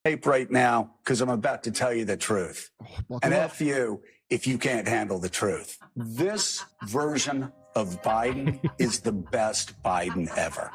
Tape right now because I'm about to tell you the truth. And F you if you can't handle the truth. This version of Biden is the best Biden ever.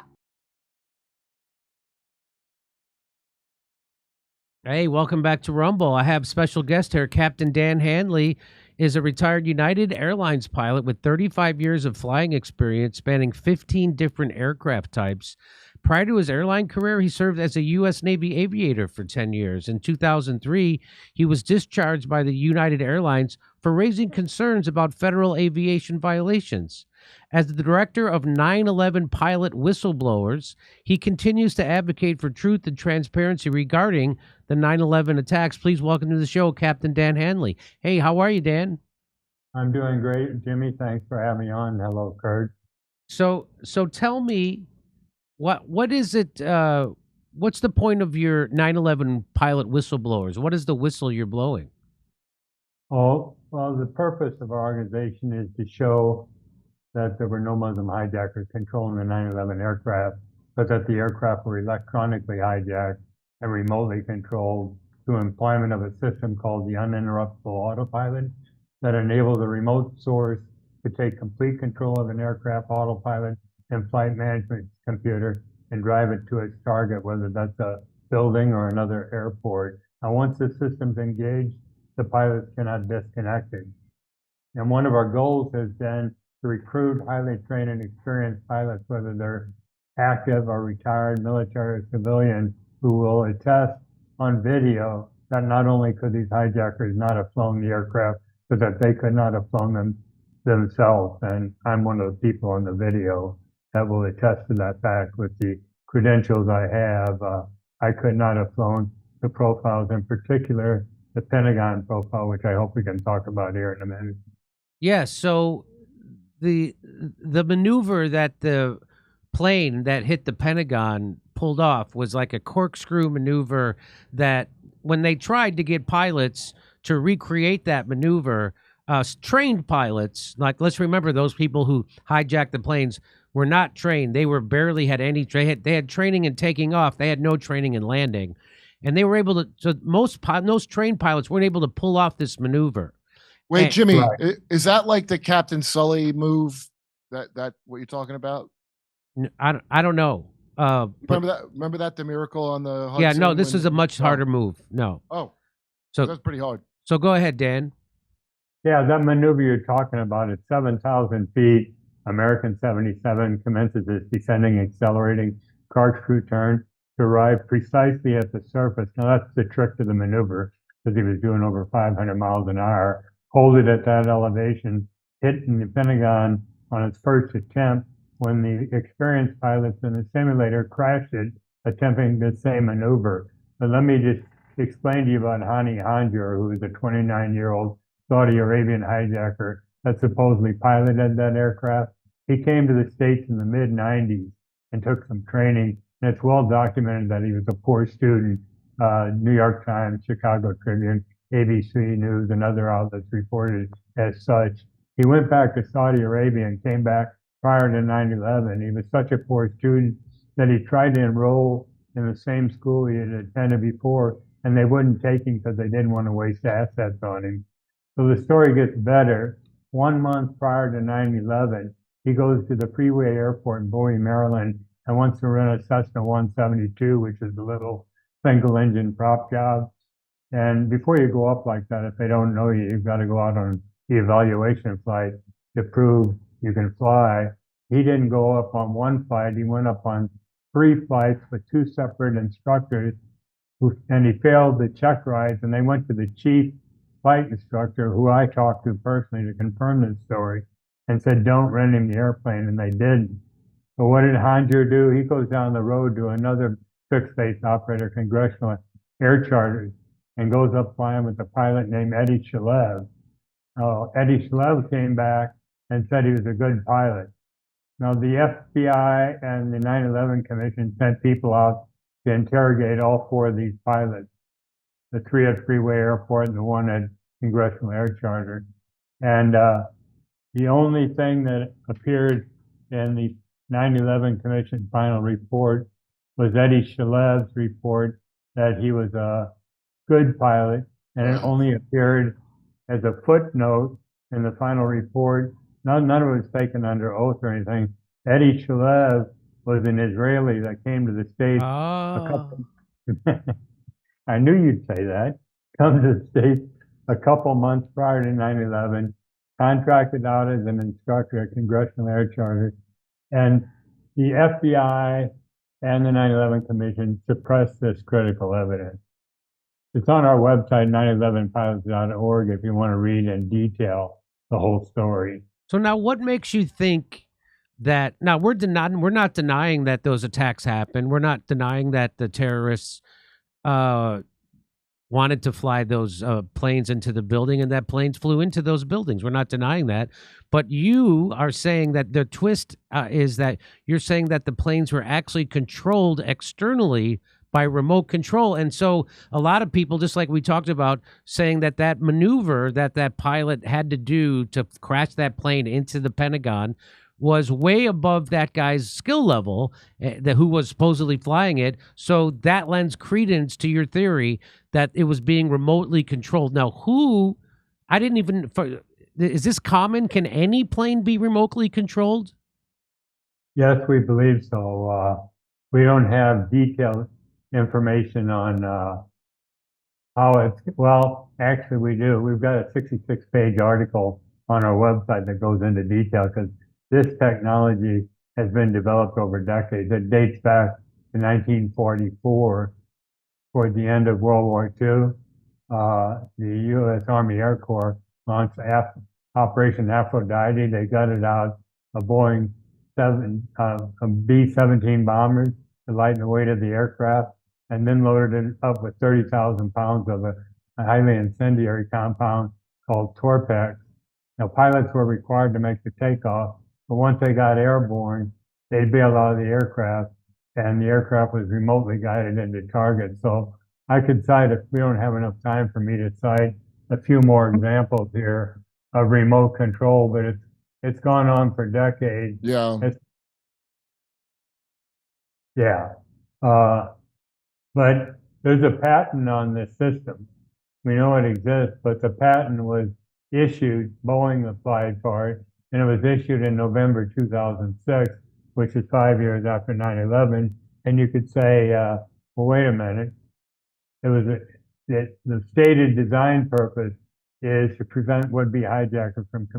Hey, welcome back to Rumble. I have special guest here. Captain Dan Handley is a retired United Airlines pilot with 35 years of flying experience spanning 15 different aircraft types. Prior to his airline career, he served as a U.S. Navy aviator for 10 years. In 2003, he was discharged by the United Airlines for raising concerns about federal aviation violations. As the director of 9/11 pilot whistleblowers, he continues to advocate for truth and transparency regarding the 9/11 attacks. Please welcome to the show, Captain Dan Handley. Hey, how are you, Dan? I'm doing great, Jimmy. Thanks for having me on. Hello, Kurt. So tell me, what is it? What's the point of your 9/11 pilot whistleblowers? What is the whistle you're blowing? Oh, well, the purpose of our organization is to show that there were no Muslim hijackers controlling the 9/11 aircraft, but that the aircraft were electronically hijacked and remotely controlled through employment of a system called the uninterruptible autopilot that enables a remote source to take complete control of an aircraft autopilot and flight management computer and drive it to its target, whether that's a building or another airport. And once the system's engaged, the pilots cannot disconnect it. And one of our goals has been to recruit highly trained and experienced pilots, whether they're active or retired, military or civilian, who will attest on video that not only could these hijackers not have flown the aircraft, but that they could not have flown them themselves. And I'm one of the people on the video that will attest to that fact with the credentials I have. I could not have flown the profiles, in particular the Pentagon profile, which I hope we can talk about here in a minute. Yeah, so the maneuver that the plane that hit the Pentagon pulled off was like a corkscrew maneuver that when they tried to get pilots to recreate that maneuver, trained pilots, like let's remember those people who hijacked the planes were not trained. They were barely had any they had training in taking off. They had no training in landing. And they were able to, so most trained pilots weren't able to pull off this maneuver. Wait, Jimmy, Right. is that like the Captain Sully move? That what you're talking about? I don't know. Remember that the miracle on the Hudson? Yeah, no, this is a much harder move. No. Oh, so that's pretty hard. So go ahead, Dan. Yeah, that maneuver you're talking about at 7,000 feet, American 77 commences its descending, accelerating corkscrew turn to arrive precisely at the surface. Now that's the trick to the maneuver, because he was doing over 500 miles an hour. Hold it at that elevation, hitting the Pentagon on its first attempt when the experienced pilots in the simulator crashed it, attempting the same maneuver. But let me just explain to you about Hani Hanjour, who is a 29-year-old Saudi Arabian hijacker that supposedly piloted that aircraft. He came to the States in the mid-90s and took some training, and it's well documented that he was a poor student. New York Times, Chicago Tribune, ABC News, and other outlets reported as such. He went back to Saudi Arabia and came back prior to 9/11. He was such a poor student that he tried to enroll in the same school he had attended before, and they wouldn't take him because they didn't want to waste assets on him. So the story gets better. 1 month prior to 9/11, he goes to the Freeway Airport in Bowie, Maryland, and wants to rent a Cessna 172, which is the little single-engine prop job. And before you go up like that, if they don't know you, you've got to go out on the evaluation flight to prove you can fly. He didn't go up on one flight. He went up on 3 flights with 2 separate instructors, and he failed the check rides, and they went to the chief flight instructor, who I talked to personally to confirm this story, and said, don't rent him the airplane, and they didn't. But what did Hanjour do? He goes down the road to another fixed-base operator, Congressional Air Charters, and goes up flying with a pilot named Eddie Shalev. Eddie Shalev came back and said he was a good pilot. Now, the FBI and the 9/11 Commission sent people out to interrogate all 4 of these pilots, the 3 at Freeway Airport and the 1 at Congressional Air Charter. And the only thing that appeared in the 9/11 Commission final report was Eddie Shalev's report that he was a good pilot, and it only appeared as a footnote in the final report. None of it was taken under oath or anything. Eddie Shalev was an Israeli that came to the States a couple. I knew you'd say that. Come to the States a couple months prior to 9/11, contracted out as an instructor at Congressional Air Charter, and the FBI and the 9/11 Commission suppressed this critical evidence. It's on our website, 911pilots.org, if you want to read in detail the whole story. So now what makes you think that, now we're not denying that those attacks happened. We're not denying that the terrorists wanted to fly those planes into the building and that planes flew into those buildings. We're not denying that. But you are saying that the twist is that you're saying that the planes were actually controlled externally by remote control. And so a lot of people, just like we talked about, saying that that maneuver that pilot had to do to crash that plane into the Pentagon was way above that guy's skill level, who was supposedly flying it. So that lends credence to your theory that it was being remotely controlled. Now, is this common? Can any plane be remotely controlled? Yes, we believe so. We don't have detailed information on how it's, well, actually we do. We've got a 66-page article on our website that goes into detail, because this technology has been developed over decades. It dates back to 1944, toward the end of World War II. The U.S. Army Air Corps launched Operation Aphrodite. They gutted out a Boeing B-17 bombers to lighten the weight of the aircraft, and then loaded it up with 30,000 pounds of a highly incendiary compound called Torpex. Now, pilots were required to make the takeoff, but once they got airborne, they'd bail out of the aircraft, and the aircraft was remotely guided into targets. So I could cite, if we don't have enough time for me to cite a few more examples here of remote control, but it's gone on for decades. Yeah. But there's a patent on this system. We know it exists, but the patent was issued, Boeing applied for it, and it was issued in November 2006, which is 5 years after 9/11. And you could say, well, wait a minute. The stated design purpose is to prevent would-be hijackers from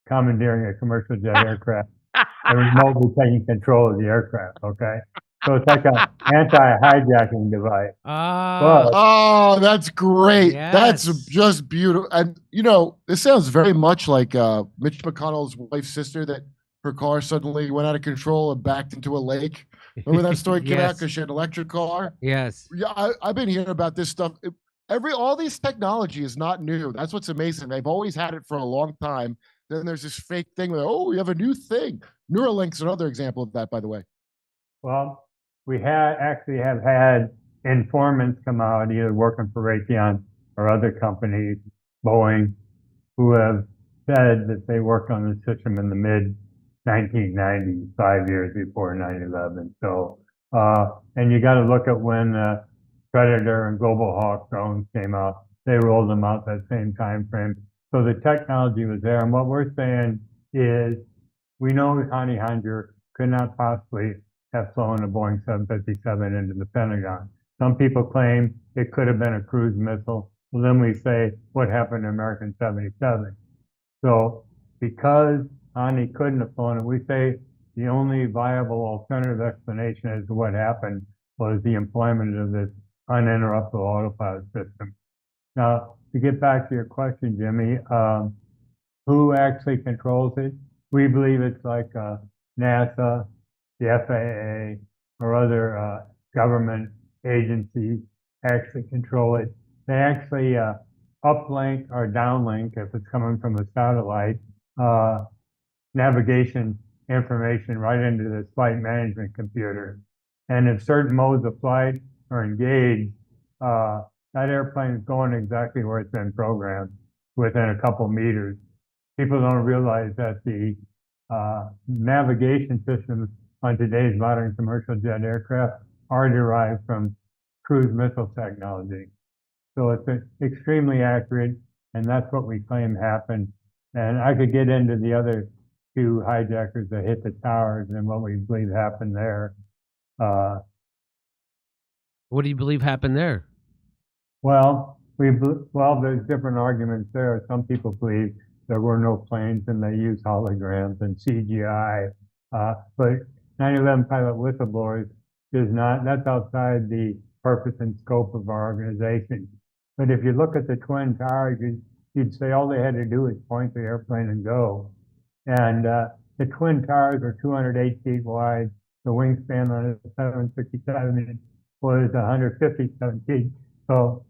commandeering a commercial jet aircraft and remotely taking control of the aircraft, okay? So it's like an anti-hijacking device. Oh, that's great. Yes. That's just beautiful. And, you know, this sounds very much like Mitch McConnell's wife's sister, that her car suddenly went out of control and backed into a lake. Remember that story came out because she had an electric car? Yes. Yeah, I've been hearing about this stuff. All these technology is not new. That's what's amazing. They've always had it for a long time. Then there's this fake thing where, oh, we have a new thing. Neuralink's another example of that, by the way. Well, we actually have had informants come out, either working for Raytheon or other companies, Boeing, who have said that they worked on the system in the mid-1990s, 5 years before 9/11. So, and you got to look at when Predator and Global Hawk drones came out. They rolled them out that same time frame. So the technology was there. And what we're saying is, we know Hani Hanjour could not possibly have flown a Boeing 757 into the Pentagon. Some people claim it could have been a cruise missile. Well, then we say, what happened to American 77? So because Hani couldn't have flown it, we say the only viable alternative explanation as to what happened was the employment of this uninterruptible autopilot system. Now, to get back to your question, Jimmy, who actually controls it? We believe it's like NASA, the FAA, or other government agencies actually control it. They actually uplink or downlink, if it's coming from a satellite, navigation information right into the flight management computer. And if certain modes of flight are engaged, that airplane is going exactly where it's been programmed, within a couple meters. People don't realize that the navigation systems on today's modern commercial jet aircraft are derived from cruise missile technology. So it's extremely accurate, and that's what we claim happened. And I could get into the other two hijackers that hit the towers and what we believe happened there. What do you believe happened there? Well, there's different arguments there. Some people believe there were no planes and they used holograms and CGI. But 9/11 pilot whistleblowers does not, that's outside the purpose and scope of our organization. But if you look at the Twin Towers, you'd say all they had to do was point the airplane and go. And the Twin Towers are 208 feet wide. The wingspan on a 767 was 157 feet. So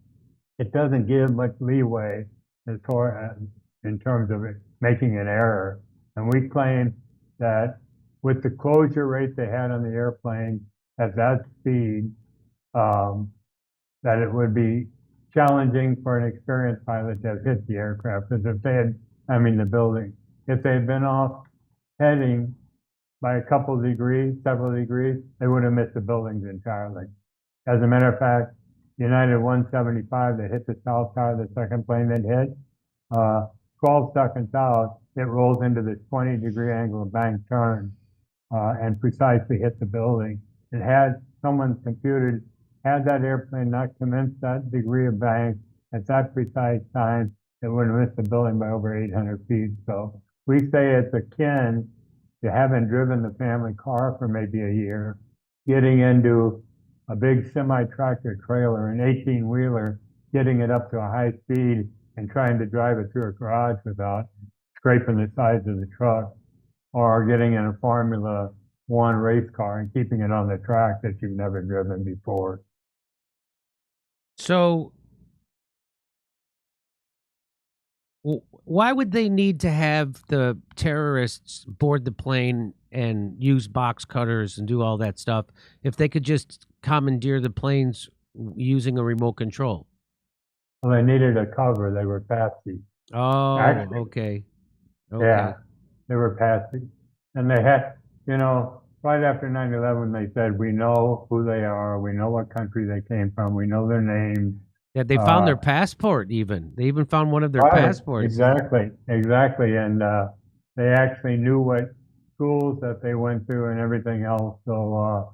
it doesn't give much leeway as far as in terms of it making an error. And we claim that with the closure rate they had on the airplane at that speed, that it would be challenging for an experienced pilot to have hit the aircraft. Because if they had, the building, if they had been off heading by a couple of degrees, several degrees, they would have missed the buildings entirely. As a matter of fact, United 175 that hit the south tower, the second plane that hit, 12 seconds out, it rolls into this 20-degree angle of bank turn and precisely hit the building. It had someone's computer, had that airplane not commenced that degree of bank at that precise time, it would have missed the building by over 800 feet. So we say it's akin to having driven the family car for maybe a year, getting into a big semi-tractor trailer, an 18-wheeler, getting it up to a high speed and trying to drive it through a garage without scraping the sides of the truck, or getting in a Formula One race car and keeping it on the track that you've never driven before. So why would they need to have the terrorists board the plane and use box cutters and do all that stuff if they could just commandeer the planes using a remote control? Well, they needed a cover. They were patsy. Oh, Actually, okay. Yeah, they were patsy. And they had, right after 9/11, they said, we know who they are. We know what country they came from. We know their names. Yeah, they found their passport even. They even found one of their passports. Exactly. And they actually knew what schools that they went to and everything else. So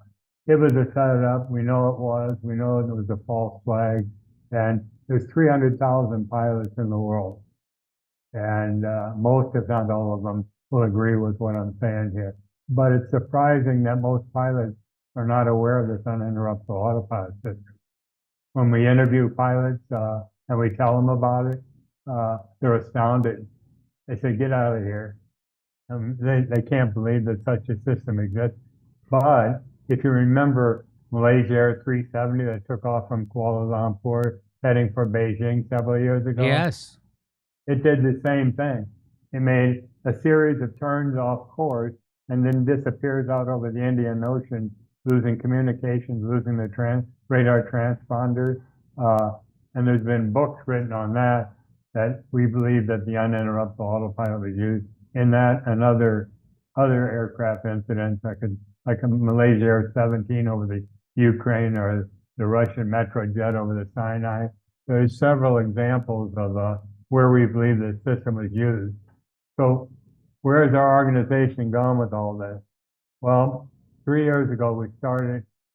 it was a setup. We know it was. We know it was a false flag. And there's 300,000 pilots in the world. And most, if not all of them, will agree with what I'm saying here. But it's surprising that most pilots are not aware of this uninterruptible autopilot system. When we interview pilots and we tell them about it, they're astounded. They say, get out of here. They can't believe that such a system exists. But if you remember Malaysia Air 370 that took off from Kuala Lumpur heading for Beijing several years ago? Yes. It did the same thing. It made a series of turns off course and then disappears out over the Indian Ocean, losing communications, losing the radar transponders. And there's been books written on that we believe that the uninterruptible autopilot was used in that and other aircraft incidents, like a Malaysia Air 17 over the Ukraine or the Russian Metrojet over the Sinai. There's several examples of where we believe the system was used. So where has our organization gone with all this? Well, 3 years ago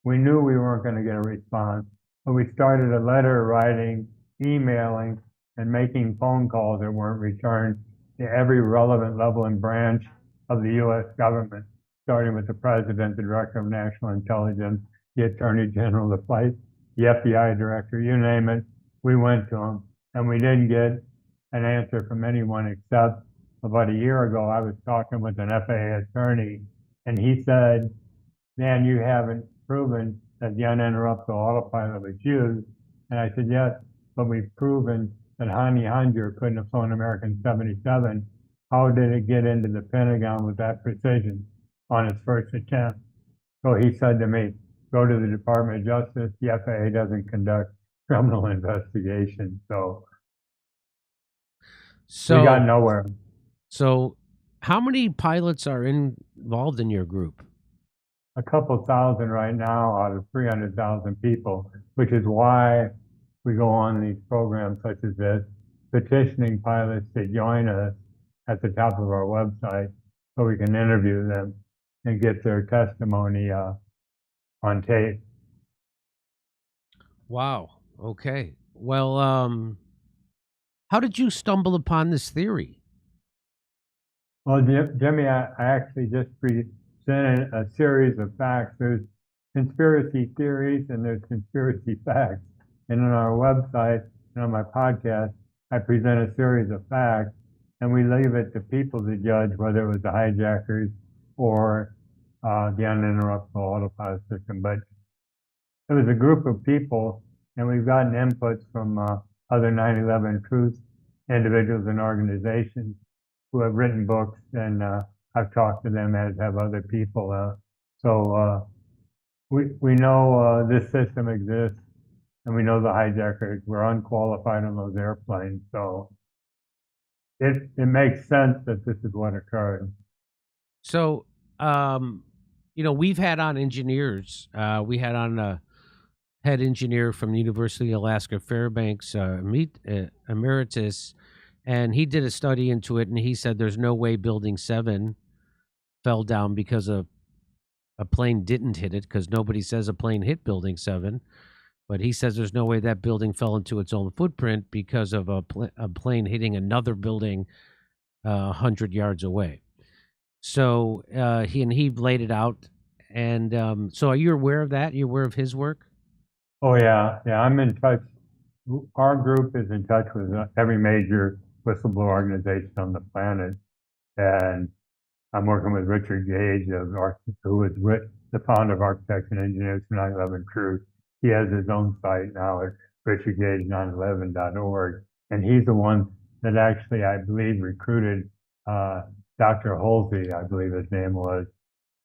we knew we weren't going to get a response, but we started a letter writing, emailing, and making phone calls that weren't returned to every relevant level and branch of the U.S. government, starting with the President, the Director of National Intelligence, the Attorney General, the FBI Director, you name it, we went to them, and we didn't get an answer from anyone except about a year ago, I was talking with an FAA attorney, and he said, Dan, you haven't proven that the uninterruptible autopilot was used. And I said, yes, but we've proven that Hani Hanjour couldn't have flown American 77. How did it get into the Pentagon with that precision on its first attempt? So he said to me, go to the Department of Justice. The FAA doesn't conduct criminal investigations. So we got nowhere. So how many pilots are involved in your group? a couple thousand right now out of 300,000 people, which is why we go on these programs such as this, petitioning pilots to join us at the top of our website so we can interview them and get their testimony on tape. Wow. Okay. Well, how did you stumble upon this theory? Well, Jimmy, I actually just presented a series of facts. There's conspiracy theories and there's conspiracy facts. And on our website and on my podcast, I present a series of facts, and we leave it to people to judge whether it was the hijackers or the uninterruptible autopilot system. But it was a group of people, and we've gotten inputs from other 9/11 truth individuals and organizations who have written books, and I've talked to them, as have other people. So we know this system exists, and we know the hijackers were unqualified on those airplanes. So it makes sense that this is what occurred. So, we've had on engineers. We had on a head engineer from the University of Alaska Fairbanks, emeritus, and he did a study into it, and he said there's no way Building 7 fell down because a plane didn't hit it, because nobody says a plane hit Building 7. But he says there's no way that building fell into its own footprint because of a plane hitting another building 100 yards away. So he laid it out. And so are you aware of that? Are you aware of his work? Oh, yeah. Yeah, I'm in touch. Our group is in touch with every major whistleblower organization on the planet. And I'm working with Richard Gage, who was the founder of Architects and Engineers for 9/11 Truth. He has his own site now at richardgage911.org. And he's the one that actually, I believe, recruited Dr. Halsey, I believe his name was,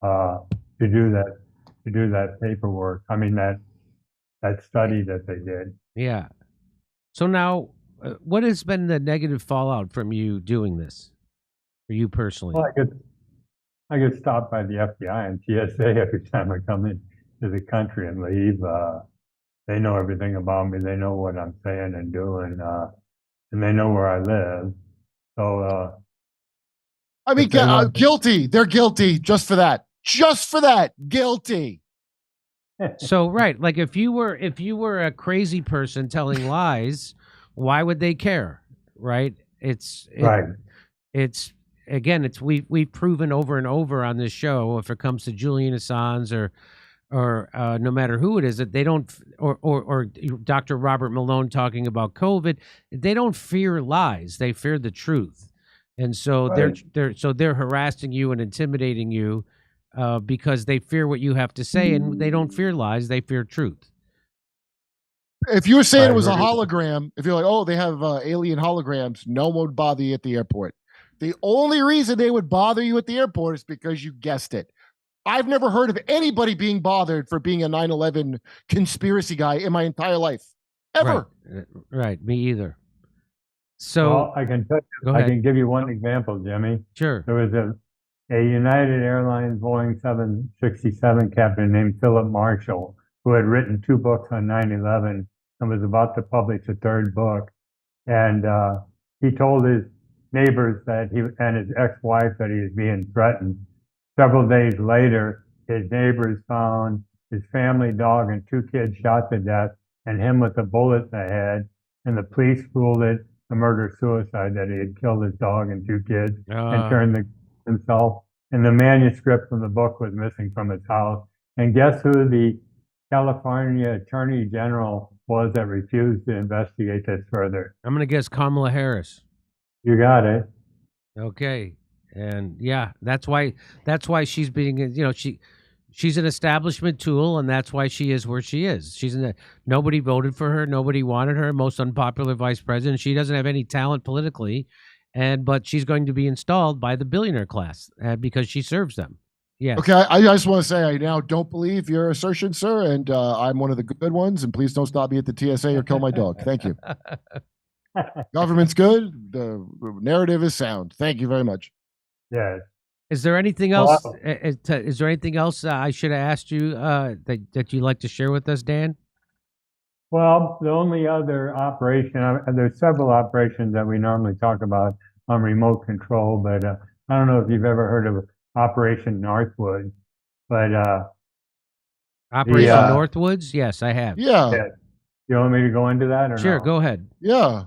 to do that paperwork. I mean, that study that they did. Yeah. So now, what has been the negative fallout from you doing this, for you personally? Well, I get stopped by the FBI and TSA every time I come in to the country and leave. They know everything about me. They know what I'm saying and doing, and they know where I live. So, I mean, guilty. They're guilty just for that. Just for that, guilty. So, right, like if you were a crazy person telling lies, why would they care? Right? Right. We've proven over and over on this show, if it comes to Julian Assange or no matter who it is, that they don't, or Dr. Robert Malone talking about COVID, they don't fear lies. They fear the truth. And so right. they're harassing you and intimidating you because they fear what you have to say, and they don't fear lies. They fear truth. If you were saying it was a hologram, if you're like, oh, they have alien holograms, no one would bother you at the airport. The only reason they would bother you at the airport is because you guessed it. I've never heard of anybody being bothered for being a 9/11 conspiracy guy in my entire life. Ever. Right. Me either. So well, I can tell you, I can give you one example, Jimmy. Sure. There was a United Airlines Boeing 767 captain named Philip Marshall who had written 2 books on 9/11 and was about to publish a 3rd book. And he told his neighbors and his ex-wife that he was being threatened. Several days later, his neighbors found his family dog and 2 kids shot to death and him with a bullet in the head. And the police ruled it a murder-suicide, that he had killed his dog and 2 kids and turned himself. And the manuscript from the book was missing from his house. And guess who the California Attorney General was that refused to investigate this further? I'm going to guess Kamala Harris. You got it. Okay. And yeah, that's why she's being, she's an establishment tool, and that's why she is where she is. Nobody voted for her. Nobody wanted her. Most unpopular vice president. She doesn't have any talent politically, but she's going to be installed by the billionaire class because she serves them. Yeah. Okay. I just want to say I now don't believe your assertion, sir, and I'm one of the good ones. And please don't stop me at the TSA or kill my dog. Thank you. Government's good. The narrative is sound. Thank you very much. Yes. Is there anything else? Well, Is there anything else I should have asked you that you'd like to share with us, Dan? well, the only other operation, there's several operations that we normally talk about on remote control, but I don't know if you've ever heard of Operation Northwood, but Operation Yeah. Northwoods? Yes, I have. Yeah. Yeah. You want me to go into that or Sure, no? go ahead. Yeah.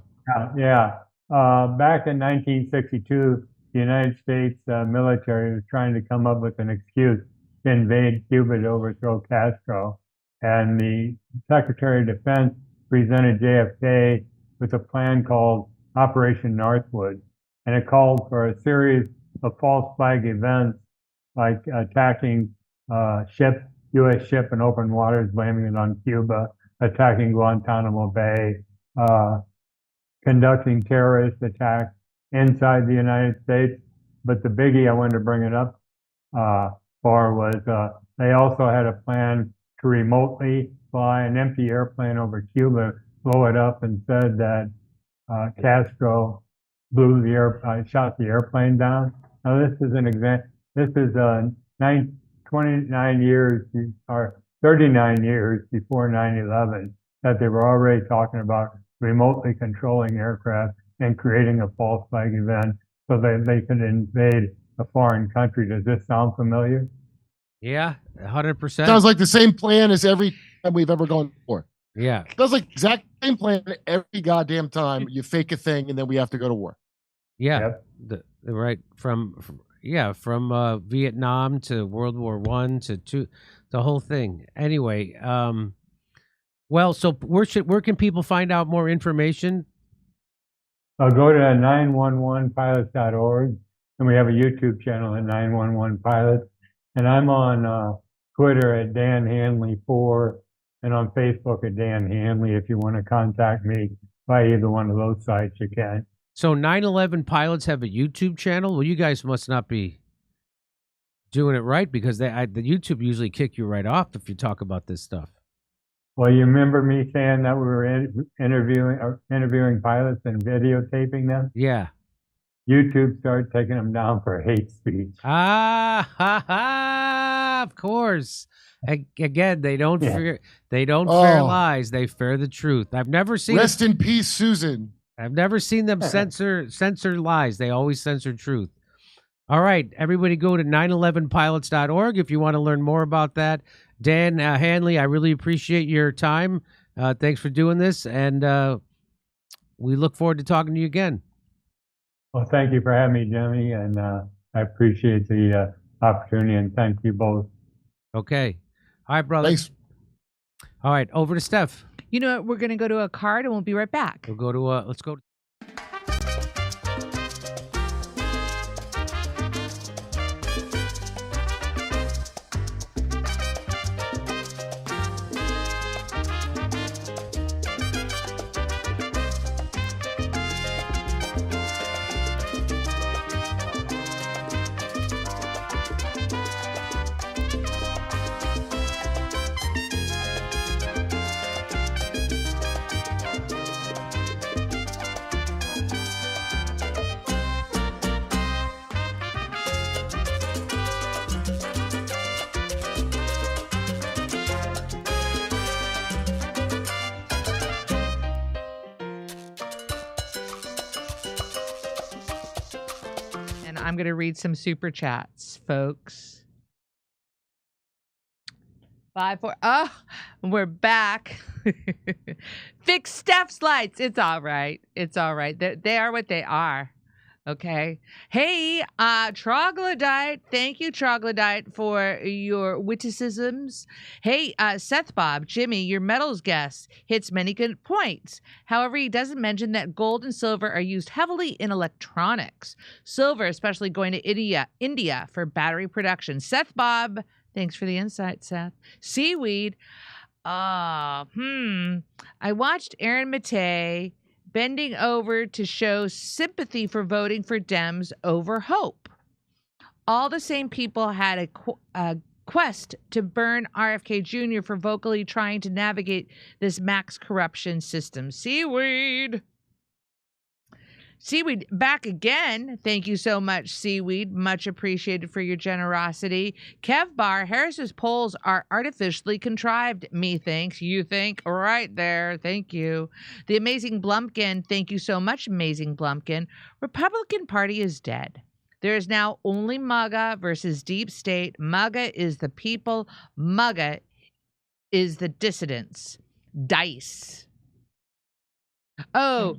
Yeah. Back in 1962, the United States military was trying to come up with an excuse to invade Cuba to overthrow Castro. And the Secretary of Defense presented JFK with a plan called Operation Northwood. And it called for a series of false flag events like attacking U.S. ship in open waters, blaming it on Cuba, attacking Guantanamo Bay, conducting terrorist attacks inside the United States. But the biggie I wanted to bring it up for was they also had a plan to remotely fly an empty airplane over Cuba, blow it up, and said that Castro shot the airplane down. Now this is an example. This is 29 years or 39 years before 9/11 that they were already talking about remotely controlling aircraft and creating a false flag event so that they could invade a foreign country. Does this sound familiar? Yeah, 100%. Sounds like the same plan as every time we've ever gone before. Yeah. Sounds like exact same plan every goddamn time you fake a thing and then we have to go to war. Yeah. Yep. Right. From Vietnam to World War I to the whole thing. Anyway, well, so where can people find out more information? Go to 911pilots.org, and we have a YouTube channel at 911 Pilots. And I'm on Twitter at Dan Hanley 4 and on Facebook at Dan Hanley. If you want to contact me by either one of those sites, you can. So 911 Pilots have a YouTube channel? Well, you guys must not be doing it right because the YouTube usually kick you right off if you talk about this stuff. Well, you remember me saying that we were interviewing pilots and videotaping them? Yeah. YouTube started taking them down for hate speech. Of course. Again, they don't fear fear lies. They fear the truth. I've never seen Rest in peace, Susan. I've never seen them censor lies. They always censor truth. All right, everybody go to 911pilots.org if you want to learn more about that. Dan Hanley, I really appreciate your time. Thanks for doing this, and we look forward to talking to you again. Well, thank you for having me, Jimmy, and I appreciate the opportunity, and thank you both. Okay. All right, brother. Thanks. All right, over to Steph. You know what? We're going to go to a card, and we'll be right back. We'll go to let's go. I'm going to read some super chats, folks. 5, 4. Oh, we're back. Fix Steph's lights. It's all right. It's all right. They are what they are. Okay. Hey, Troglodyte. Thank you, Troglodyte, for your witticisms. Hey, Seth Bob, Jimmy, your metals guest hits many good points. However, he doesn't mention that gold and silver are used heavily in electronics. Silver, especially going to India for battery production. Seth Bob, thanks for the insight, Seth. Seaweed. I watched Aaron Matei bending over to show sympathy for voting for Dems over Hope. All the same people had a quest to burn RFK Jr. for vocally trying to navigate this max corruption system. Seaweed. Seaweed back again. Thank you so much, Seaweed. Much appreciated for your generosity. Kev Bar, Harris's polls are artificially contrived, methinks. You think? Right there. Thank you. The Amazing Blumpkin. Thank you so much, Amazing Blumpkin. Republican Party is dead. There is now only MAGA versus Deep State. MAGA is the people. MAGA is the dissidents. Dice. Oh,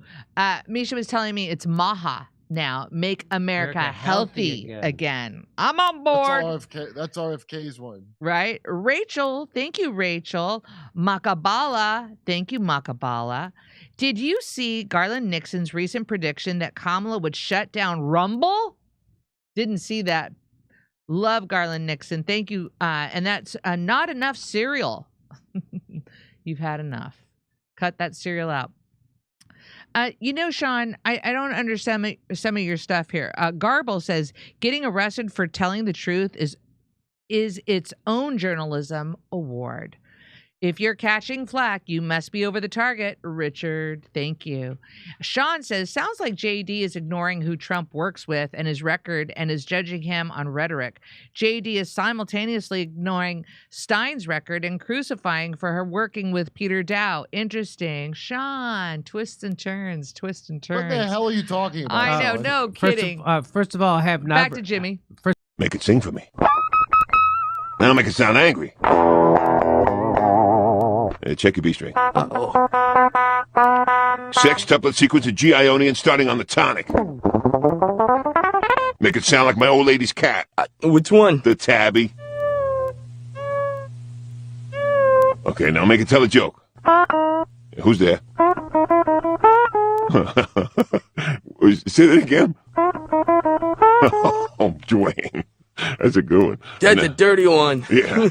Misha was telling me it's Maha now. Make America healthy again. I'm on board. That's RFK's one. Right? Rachel, thank you, Rachel. Makabala, thank you, Makabala. Did you see Garland Nixon's recent prediction that Kamala would shut down Rumble? Didn't see that. Love Garland Nixon. Thank you. And that's not enough cereal. You've had enough. Cut that cereal out. Sean, I don't understand some of your stuff here. Garble says getting arrested for telling the truth is its own journalism award. If you're catching flack, you must be over the target, Richard. Thank you. Sean says, sounds like JD is ignoring who Trump works with and his record and is judging him on rhetoric. JD is simultaneously ignoring Stein's record and crucifying for her working with Peter Dow. Interesting. Sean, twists and turns. What the hell are you talking about? I know, no kidding. First of all, I have not. Back to Jimmy. Make it sing for me. Now make it sound angry. Check your B string. Uh-oh. Sextuplet sequence of G Ionian starting on the tonic. Make it sound like my old lady's cat. Which one? The tabby. Okay, now make it tell a joke. Who's there? Say that again. Oh, Dwayne. That's a good one. That's a dirty one. Yeah.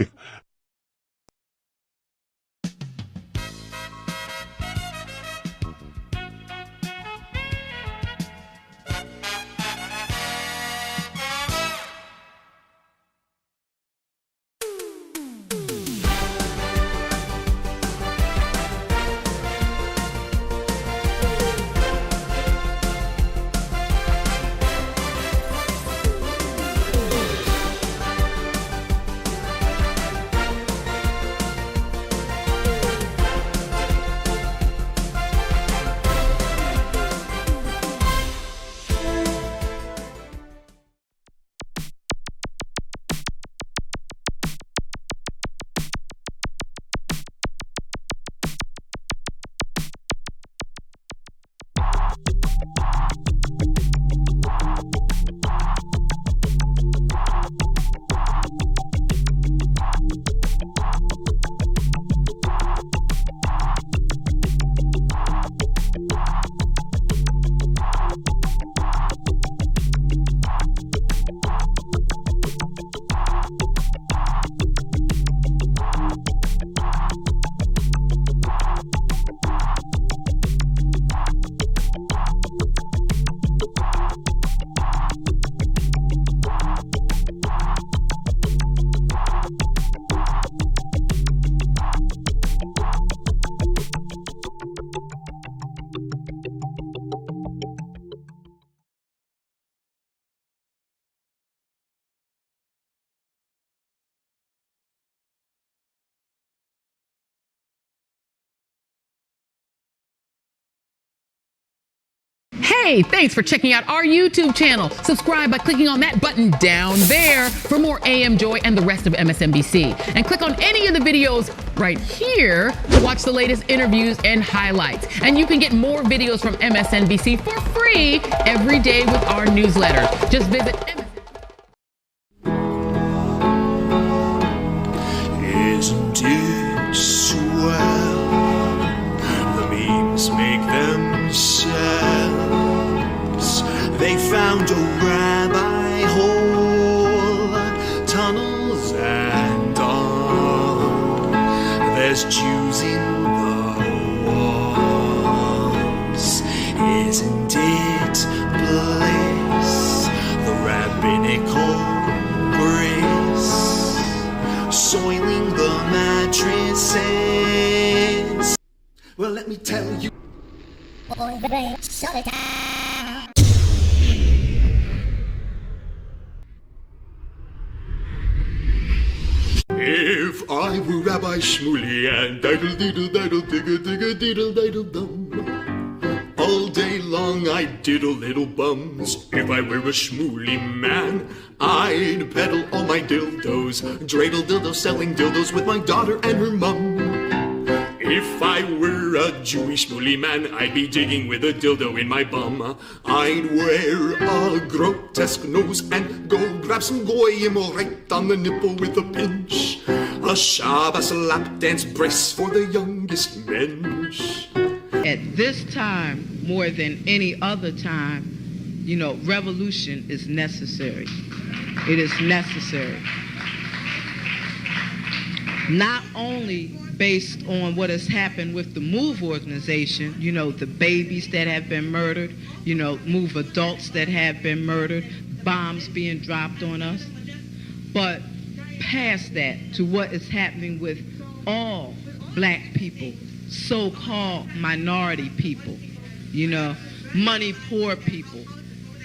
Hey, thanks for checking out our YouTube channel. Subscribe by clicking on that button down there for more AM Joy and the rest of MSNBC. And click on any of the videos right here to watch the latest interviews and highlights. And you can get more videos from MSNBC for free every day with our newsletter. Just visit Isn't it swell? The memes make themselves. They found a rabbi hole, tunnels and all. There's Jews in the walls. Isn't it bliss? The rabbinical grace soiling the mattresses. Well, let me tell you. Boy, the brain, shut it down. I were Rabbi Shmuley and diddle diddle diddle digga digga diddle diddle dum. All day long I'd diddle little bums. If I were a Shmuley man, I'd peddle all my dildos, dreidel dildos, selling dildos with my daughter and her mum. If I were a Jewish Shmuley man, I'd be digging with a dildo in my bum. I'd wear a grotesque nose and go grab some goyim right on the nipple with a pinch. A Shabbos lap dance brace for the youngest mensch. At this time, more than any other time, you know, revolution is necessary. It is necessary. Not only based on what has happened with the MOVE organization, you know, the babies that have been murdered, you know, MOVE adults that have been murdered, bombs being dropped on us, but past that to what is happening with all black people, so-called minority people, you know, money poor people.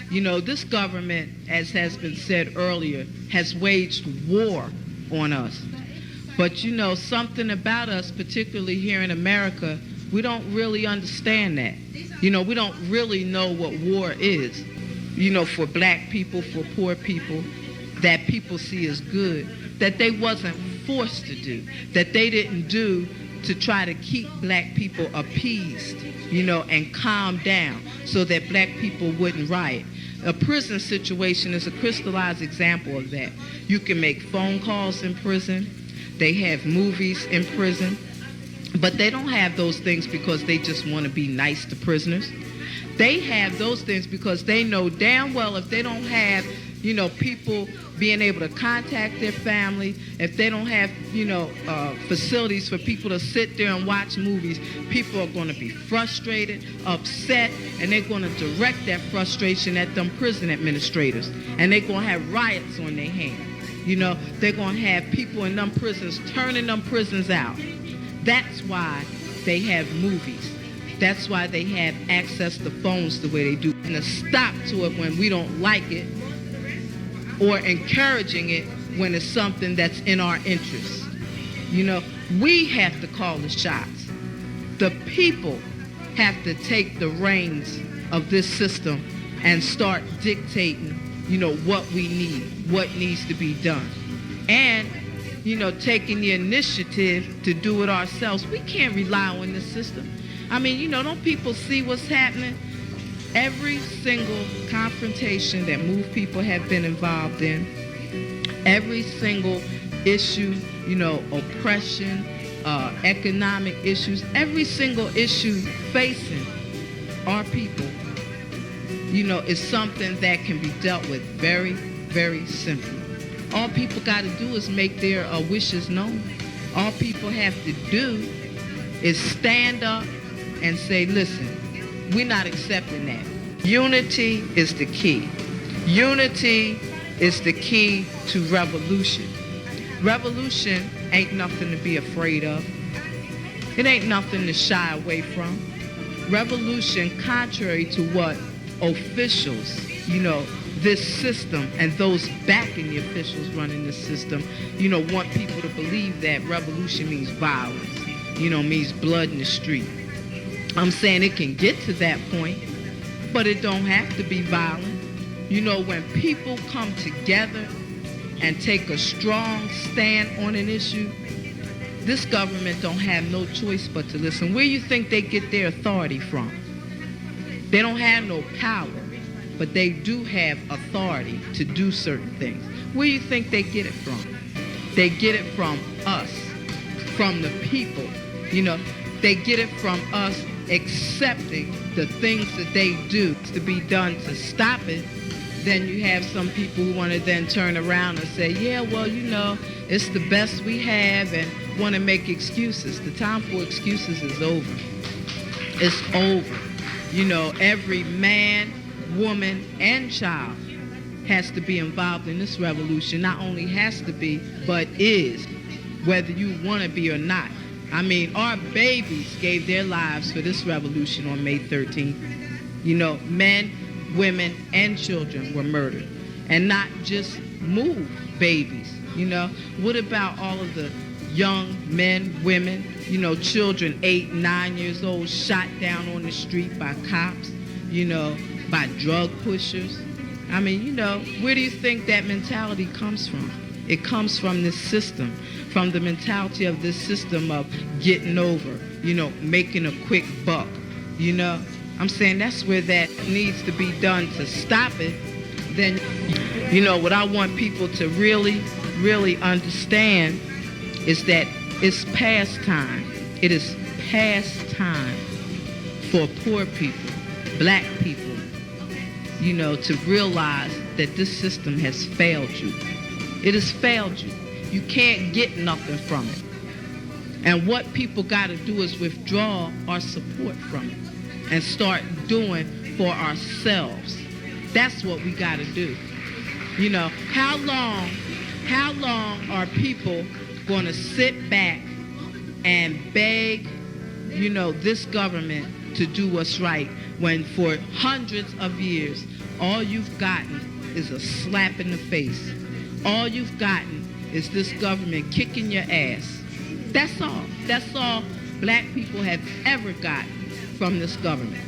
You know, this government, as has been said earlier, has waged war on us. But you know, something about us, particularly here in America, we don't really understand that. You know, we don't really know what war is. You know, for black people, for poor people, that people see as good, that they wasn't forced to do, that they didn't do to try to keep black people appeased, you know, and calm down so that black people wouldn't riot. A prison situation is a crystallized example of that. You can make phone calls in prison. They have movies in prison, but they don't have those things because they just want to be nice to prisoners. They have those things because they know damn well if they don't have, you know, people being able to contact their family, if they don't have, you know, facilities for people to sit there and watch movies, people are going to be frustrated, upset, and they're going to direct that frustration at them prison administrators, and they're going to have riots on their hands. You know, they're going to have people in them prisons turning them prisons out. That's why they have movies. That's why they have access to phones the way they do. And a stop to it when we don't like it, or encouraging it when it's something that's in our interest. You know, we have to call the shots. The people have to take the reins of this system and start dictating, you know, what we need, what needs to be done. And, you know, taking the initiative to do it ourselves. We can't rely on this system. I mean, you know, don't people see what's happening? Every single confrontation that MOVE people have been involved in, every single issue, you know, oppression, economic issues, every single issue facing our people, you know, is something that can be dealt with very, very simply. All people got to do is make their wishes known. All people have to do is stand up and say, listen, we're not accepting that. Unity is the key. Unity is the key to revolution. Revolution ain't nothing to be afraid of. It ain't nothing to shy away from. Revolution, contrary to what officials, you know, this system and those backing the officials running the system, you know, want people to believe that revolution means violence, you know, means blood in the street. I'm saying it can get to that point, but it don't have to be violent. You know, when people come together and take a strong stand on an issue, this government don't have no choice but to listen. Where you think they get their authority from? They don't have no power, but they do have authority to do certain things. Where you think they get it from? They get it from us, from the people. You know, they get it from us accepting the things that they do to be done to stop it. Then you have some people who want to then turn around and say, yeah, well, you know, it's the best we have, and want to make excuses. The time for excuses is over. It's over. You know, every man, woman, and child has to be involved in this revolution. Not only has to be, but is, whether you want to be or not. I mean, our babies gave their lives for this revolution on May 13th. You know, men, women, and children were murdered. And not just MOVE babies, you know. What about all of the young men, women, you know, children 8, 9 years old shot down on the street by cops, you know, by drug pushers. I mean, you know, where do you think that mentality comes from? It comes from this system, from the mentality of this system of getting over, you know, making a quick buck, you know. I'm saying that's where that needs to be done to stop it. Then, you know, what I want people to really, really understand is that it's past time. It is past time for poor people, black people, you know, to realize that this system has failed you. It has failed you. You can't get nothing from it. And what people got to do is withdraw our support from it and start doing for ourselves. That's what we got to do. You know, how long are people going to sit back and beg, you know, this government to do what's right when for hundreds of years all you've gotten is a slap in the face? All you've gotten is this government kicking your ass. That's all. That's all black people have ever gotten from this government.